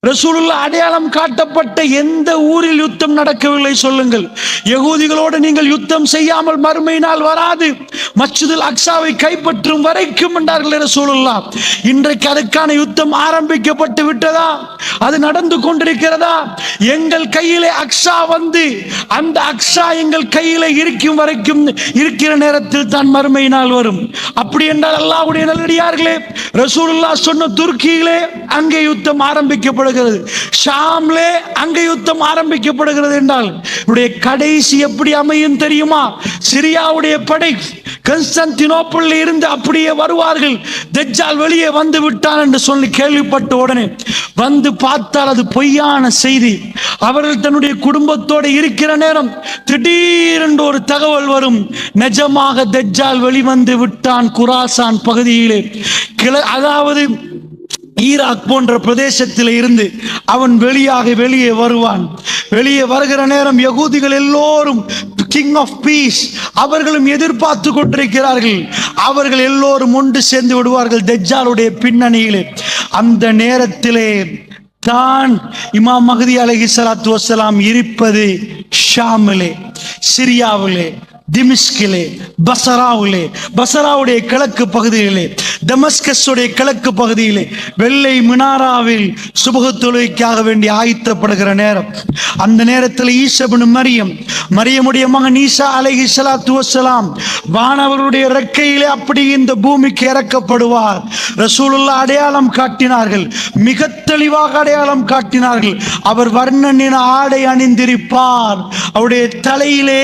ரசூலுல்லாஹ் அடையாளம் காட்டப்பட்ட எந்த ஊரில் யுத்தம் நடக்கவில்லை சொல்லுங்கள். யகூதிகளோடு நீங்கள் யுத்தம் செய்யாமல் மறுமை நாள் வராது, மஸ்ஜிதுல் அக்ஸாவை கைப்பற்றும் வரைக்கும் என்றார்கள் ரசூலுல்லாஹ். இன்றைக்கு அதுக்கான யுத்தம் ஆரம்பிக்கப்பட்டு விட்டதா? அது நடந்து கொண்டிருக்கிறதா? எங்கள் கையிலே அக்ஸா வந்து அந்த அக்ஸா எங்கள் கையிலே இருக்கும் வரைக்கும் இருக்கிற நேரத்தில் தான் மறுமை நாள் வரும். அப்படி என்றால் அல்லாஹ்வுடைய நல்லடியார்களே, ரசூலுல்லாஹ் சொன்ன துருக்கியிலே அங்கே யுத்தம் ஆரம்பிக்கப்படும், ஷாம்லே அங்கே யுத்தம் ஆரம்பிக்கப்படுகிறது என்றால் கடைசி எப்படி அமையும் தெரியுமா? சிரியாவுடைய படை கான்ஸ்டான்டினோப்பிள் இருந்து அப்படியே வருவார்கள். தஜ்ஜால் வெளியே வந்து விட்டான் என்று சொல்லி கேள்விப்பட்ட உடனே வந்து பார்த்தால் அது பொய்யான செய்தி. அவர்கள் தன்னுடைய குடும்பத்தோடு இருக்கிற நேரம் திடீரென்று ஒரு தகவல் வரும், நிஜமாக தஜ்ஜால் வெளிவந்து விட்டான் குராசான் பகுதியிலே. அதாவது ஈராக் போன்ற பிரதேசத்தில் இருந்து அவன் வெளியே வருவான். வெளியே வருகிற நேரம் யகூதிகள் எல்லோரும் கிங் ஆஃப் பீஸ் அவர்களும் எதிர்பார்த்து கொண்டிருக்கிறார்கள். அவர்கள் எல்லோரும் ஒன்று சேர்ந்து விடுவார்கள் தஜ்ஜாலுடைய பின்னணியிலே. அந்த நேரத்திலே தான் இமாம் மஹ்தி அலைஹிஸ்ஸலாத்து வஸ்ஸலாம் இருப்பது ஷாமிலே, சிரியாவிலே, திமிஷ்கிலே, பசராவிலே, பசராவுடைய கிழக்கு பகுதியிலே, டமஸ்கஸுடைய கிழக்கு பகுதியிலே வெள்ளை மினாராவில் சுபஹ் தொழுகைக்காக வேண்டி ஆயத்தப்படுகிற நேரம். அந்த நேரத்தில் ஈசா இப்னு மரியமுடைய மகன் ஈசா அலைஹிஸ்ஸலாத்து வஸ்ஸலாம் வானவருடைய ரெக்கையிலே அப்படி இந்த பூமிக்கு இறக்கப்படுவார். ரசூலுல்லாஹ் அடையாளம் காட்டினார்கள், மிக தெளிவாக அடையாளம் காட்டினார்கள். அவர் வர்ணனின ஆடை அணிந்திருப்பார், அவருடைய தலையிலே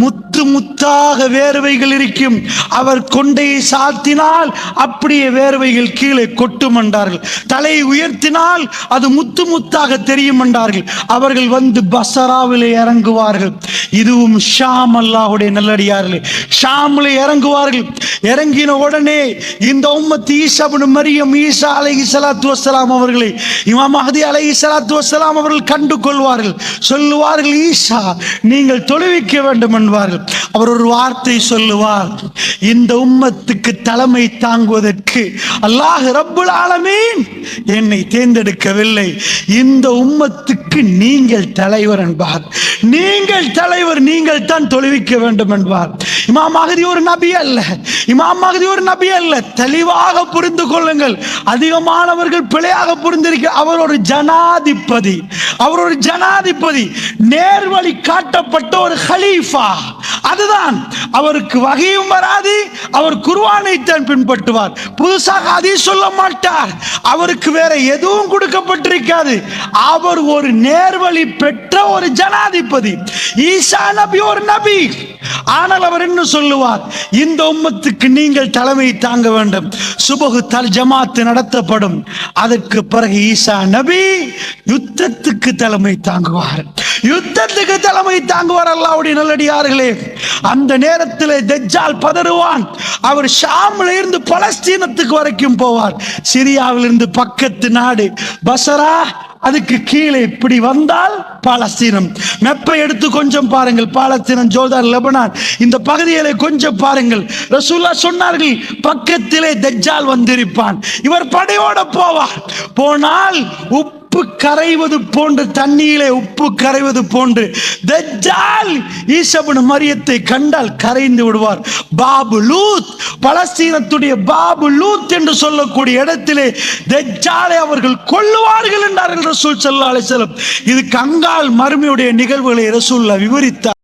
முத்து முத்தாக வேர்வைகள் இருக்கும். அவர் கொண்டையை சாத்தினால் அப்படியே வேர்வைகள் கீழே கொட்டும் என்றார்கள். தலையை உயர்த்தினால் அது முத்து முத்தாக தெரியும் என்றார்கள். அவர்கள் வந்து பசராவிலே இறங்குவார்கள். இதுவும் ஷாம், அல்லாஹ்வுடைய நல்லடியார்களே, ஷாமிலே இறங்குவார்கள். இறங்கின உடனே இந்த உம்மத் ஈசா இப்னு மரியம், ஈசா அலைஹிஸ்ஸலாத்து வஸ்ஸலாம் அவர்களை இமாம் மஹ்தி அலைஹிஸ்ஸலாத்து வஸ்ஸலாம் அவர்கள் கண்டு கொள்வார்கள். சொல்லுவார்கள், ஈசா நீங்கள் தொழுவிக்க வேண்டும் என்பார்கள். அவர் ஒரு வார்த்தை சொல்லுவார், இந்த உம்மத்துக்கு தலைமை தாங்குவதற்கு அல்லாஹ் ரப்புல் ஆலமீன் என்னை தேர்ந்தெடுக்கவில்லை, இந்த உம்மத்துக்கு நீங்கள் தலைவர் என்பார். நீங்கள் தலைவர், நீங்கள் தான் தொழுவிக்க வேண்டும் என்பார். இமாம் மஹ்தி ஒரு நபி அல்ல, இமாம் மஹ்தி ஒரு நபி அல்ல. தெளிவாக புரிந்து கொள்ளுங்கள். அதிகமானவர்கள் பிழையாக புரிந்திருக்க. அவர் ஒரு ஜனாதிபதி, அவர் ஒரு ஜனாதிபதி, நேர்வழி காட்டப்பட்ட ஒரு ஹலீஃபா. அதுதான், அவருக்கு வகையும் வராது, அவர் குர்ஆனை தான் பின்பற்றுவார், புதுசாக ஹதீஸ் சொல்ல மாட்டார், அவருக்கு வேற எதுவும் கொடுக்கப்பட்டிருக்காது. அவர் ஒரு நேர்வழி பெற்ற ஒரு ஜனாதிபதி. ஈசா நபி ஒரு நபி, ஆனால் அவர் என்ன சொல்லுவார், இந்த உம்மத்துக்கு நீங்கள் தலைமை தாங்க வேண்டும், சுபஹ் தல் ஜமாத் நடத்தப்படும். அதற்கு பிறகு ஈசா நபி யுத்தத்துக்கு தலைமை தாங்குவார், யுத்தத்துக்கு தலைமை தாங்குவார். அல்லாஹ்வுடைய நல்லடியார்களே, அந்த நேரத்தில் தஜ்ஜால் பதறுவான். அவர் ஷாம்ல இருந்து பலஸ்தீனத்துக்கு வரைக்கும் போவார். சிரியாவில் இருந்து பக்கத்து நாடு பசரா, அதுக்கு கீழே இப்படி வந்தால் பாலஸ்தீனம். மெப்பை எடுத்து கொஞ்சம் பாருங்கள், பாலஸ்தீனம், ஜோர்தான், லெபனான் இந்த பகுதிகளை கொஞ்சம் பாருங்கள். ரசூலுல்லாஹ் சொன்னார்கள், பக்கத்திலே தஜ்ஜால் வந்திருப்பான், இவர் படையோட போவார். போனால் உப்பு கரைவது போன்று, தண்ணீரிலே உப்பு கரைவது போன்று தஜ்ஜால் ஈசா இப்னு மரியத்தை கண்டால் கரைந்து விடுவார். பாபு லூத், பலஸ்தீனத்துடைய பாபு லூத் என்று சொல்லக்கூடிய இடத்திலே தஜ்ஜாலை அவர்கள் கொல்லுவார்கள் என்றார்கள் ரசூல் ஸல்லல்லாஹு அலைஹி வஸல்லம். இது கங்கால் மறுமையுடைய நிகழ்வுகளை ரசூலுல்லாஹ் விவரித்தார்.